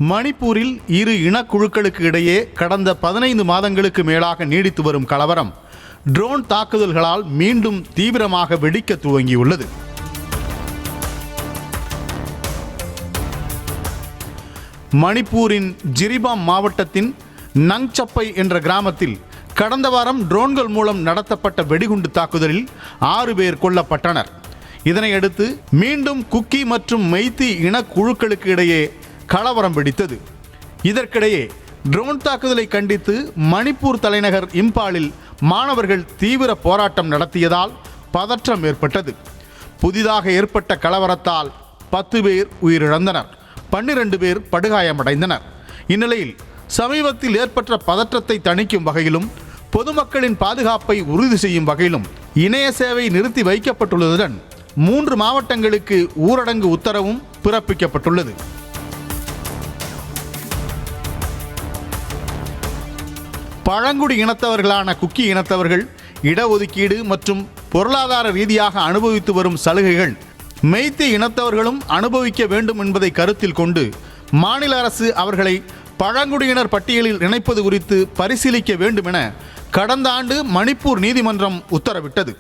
மணிப்பூரில் இரு இனக்குழுக்களுக்கு இடையே கடந்த 15 மாதங்களுக்கு மேலாக நீடித்து வரும் கலவரம் ட்ரோன் தாக்குதல்களால் மீண்டும் தீவிரமாக வெடிக்க துவங்கியுள்ளது. மணிப்பூரின் ஜிரிபாம் மாவட்டத்தின் நங்சப்பை என்ற கிராமத்தில் கடந்த வாரம் ட்ரோன்கள் மூலம் நடத்தப்பட்ட வெடிகுண்டு தாக்குதலில் 6 பேர் கொல்லப்பட்டனர். இதனையடுத்து மீண்டும் குக்கி மற்றும் மெய்த்தி இனக்குழுக்களுக்கு இடையே கலவரம் வெடித்தது. இதற்கிடையே ட்ரோன் தாக்குதலை கண்டித்து மணிப்பூர் தலைநகர் இம்பாலில் மாணவர்கள் தீவிர போராட்டம் நடத்தியதால் பதற்றம் ஏற்பட்டது. புதிதாக ஏற்பட்ட கலவரத்தால் 10 பேர் உயிரிழந்தனர், 12 பேர் படுகாயமடைந்தனர். இந்நிலையில் சமீபத்தில் ஏற்பட்ட பதற்றத்தை தணிக்கும் வகையிலும் பொதுமக்களின் பாதுகாப்பை உறுதி செய்யும் வகையிலும் இணைய சேவை நிறுத்தி வைக்கப்பட்டுள்ளதுடன் 3 மாவட்டங்களுக்கு ஊரடங்கு உத்தரவும் பிறப்பிக்கப்பட்டுள்ளது. பழங்குடி இனத்தவர்களான குக்கி இனத்தவர்கள் இடஒதுக்கீடு மற்றும் பொருளாதார ரீதியாக அனுபவித்து வரும் சலுகைகள் மெய்த்தி இனத்தவர்களும் அனுபவிக்க வேண்டும் என்பதை கருத்தில் கொண்டு மாநில அரசு அவர்களை பழங்குடியினர் பட்டியலில் இணைப்பது குறித்து பரிசீலிக்க வேண்டும் என கடந்த ஆண்டு மணிப்பூர் நீதிமன்றம் உத்தரவிட்டது.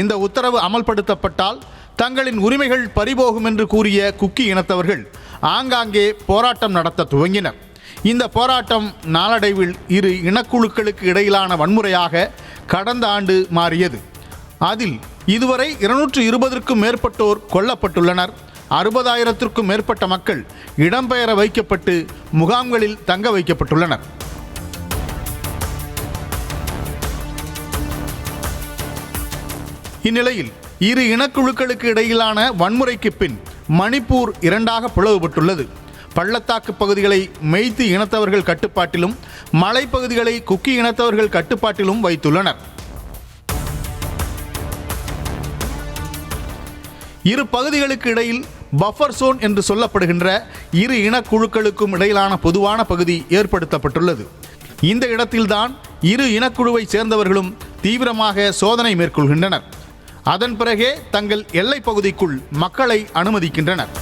இந்த உத்தரவு அமல்படுத்தப்பட்டால் தங்களின் உரிமைகள் பறிபோகும் என்று கூறிய குக்கி இனத்தவர்கள் ஆங்காங்கே போராட்டம் நடத்த துவங்கினர். இந்த போராட்டம் நாளடைவில் இரு இனக்குழுக்களுக்கு இடையிலான வன்முறையாக கடந்த ஆண்டு மாறியது. அதில் இதுவரை 220க்கும் மேற்பட்டோர் கொல்லப்பட்டுள்ளனர். 60,000க்கும் மேற்பட்ட மக்கள் இடம்பெயர வைக்கப்பட்டு முகாம்களில் தங்க வைக்கப்பட்டுள்ளனர். இந்நிலையில் இரு இனக்குழுக்களுக்கு இடையிலான வன்முறைக்கு பின் மணிப்பூர் 2ஆக பிளவுபட்டுள்ளது. பள்ளத்தாக்கு பகுதிகளை மெய்த்தி இனத்தவர்கள் கட்டுப்பாட்டிலும் மலைப்பகுதிகளை குக்கி இனத்தவர்கள் கட்டுப்பாட்டிலும் வைத்துள்ளனர். இரு பகுதிகளுக்கு இடையில் பஃபர் சோன் என்று சொல்லப்படுகின்ற இரு இனக்குழுக்களுக்கும் இடையிலான பொதுவான பகுதி ஏற்படுத்தப்பட்டுள்ளது. இந்த இடத்தில்தான் இரு இனக்குழுவை சேர்ந்தவர்களும் தீவிரமாக சோதனை மேற்கொள்கின்றனர். அதன் பிறகே தங்கள் எல்லை பகுதிக்குள் மக்களை அனுமதிக்கின்றனர்.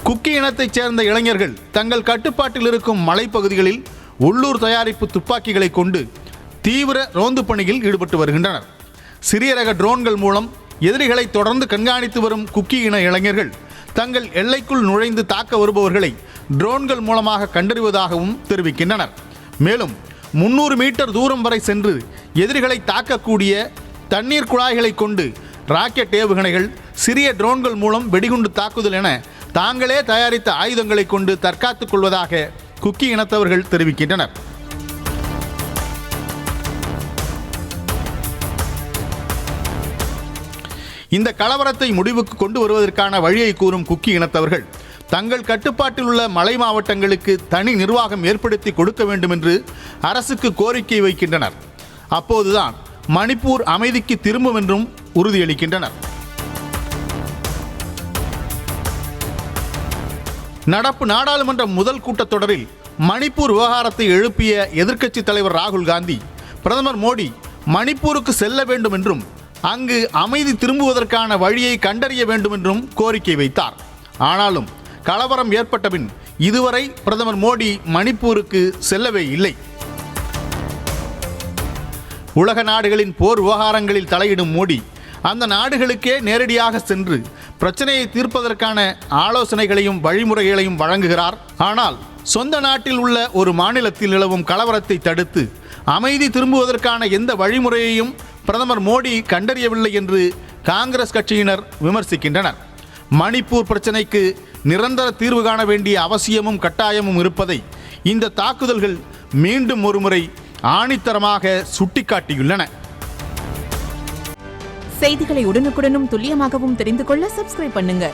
குக்கி இனத்தைச் சேர்ந்த இளைஞர்கள் தங்கள் கட்டுப்பாட்டில் இருக்கும் மலைப்பகுதிகளில் உள்ளூர் தயாரிப்பு துப்பாக்கிகளை கொண்டு தீவிர ரோந்து பணியில் ஈடுபட்டு வருகின்றனர். சிறிய ரக ட்ரோன்கள் மூலம் எதிரிகளை தொடர்ந்து கண்காணித்து வரும் குக்கி இன இளைஞர்கள் தங்கள் எல்லைக்குள் நுழைந்து தாக்க வருபவர்களை ட்ரோன்கள் மூலமாக கண்டறிவதாகவும் தெரிவிக்கின்றனர். மேலும் 300 மீட்டர் தூரம் வரை சென்று எதிரிகளை தாக்கக்கூடிய தண்ணீர் குழாய்களை கொண்டு ராக்கெட் ஏவுகணைகள், சிறிய ட்ரோன்கள் மூலம் வெடிகுண்டு தாக்குதல் என தாங்களே தயாரித்த ஆயுதங்களை கொண்டு தற்காத்துக் கொள்வதாக குக்கி இனத்தவர்கள் தெரிவிக்கின்றனர். இந்த கலவரத்தை முடிவுக்கு கொண்டு வருவதற்கான வழியை கூறும் குக்கி இனத்தவர்கள் தங்கள் கட்டுப்பாட்டில் உள்ள மலை மாவட்டங்களுக்கு தனி நிர்வாகம் ஏற்படுத்தி கொடுக்க வேண்டும் என்று அரசுக்கு கோரிக்கை வைக்கின்றனர். அப்போதுதான் மணிப்பூர் அமைதிக்கு திரும்பும் என்றும் உறுதியளிக்கின்றனர். நடப்பு நாடாளுமன்ற முதல் கூட்டத்தொடரில் மணிப்பூர் விவகாரத்தை எழுப்பிய எதிர்க்கட்சி தலைவர் ராகுல் காந்தி பிரதமர் மோடி மணிப்பூருக்கு செல்ல வேண்டும் என்றும் அங்கு அமைதி திரும்புவதற்கான வழியை கண்டறிய வேண்டும் என்றும் கோரிக்கை வைத்தார். ஆனாலும் கலவரம் ஏற்பட்டபின் இதுவரை பிரதமர் மோடி மணிப்பூருக்கு செல்லவே இல்லை. உலக நாடுகளின் போர் விவகாரங்களில் தலையிடும் மோடி அந்த நாடுகளுக்கே நேரடியாக சென்று பிரச்சனையை தீர்ப்பதற்கான ஆலோசனைகளையும் வழிமுறைகளையும் வழங்குகிறார். ஆனால் சொந்த நாட்டில் உள்ள ஒரு மாநிலத்தில் நிலவும் கலவரத்தை தடுத்து அமைதி திரும்புவதற்கான எந்த வழிமுறையையும் பிரதமர் மோடி கண்டறியவில்லை என்று காங்கிரஸ் கட்சியினர் விமர்சிக்கின்றனர். மணிப்பூர் பிரச்சனைக்கு நிரந்தர தீர்வு காண வேண்டிய அவசியமும் கட்டாயமும் இருப்பதை இந்த தாக்குதல்கள் மீண்டும் ஒருமுறை ஆணித்தரமாக சுட்டிக்காட்டியுள்ளன. செய்திகளை உடனுக்குடனும் துல்லியமாகவும் தெரிந்து கொள்ள சப்ஸ்கிரைப் பண்ணுங்க.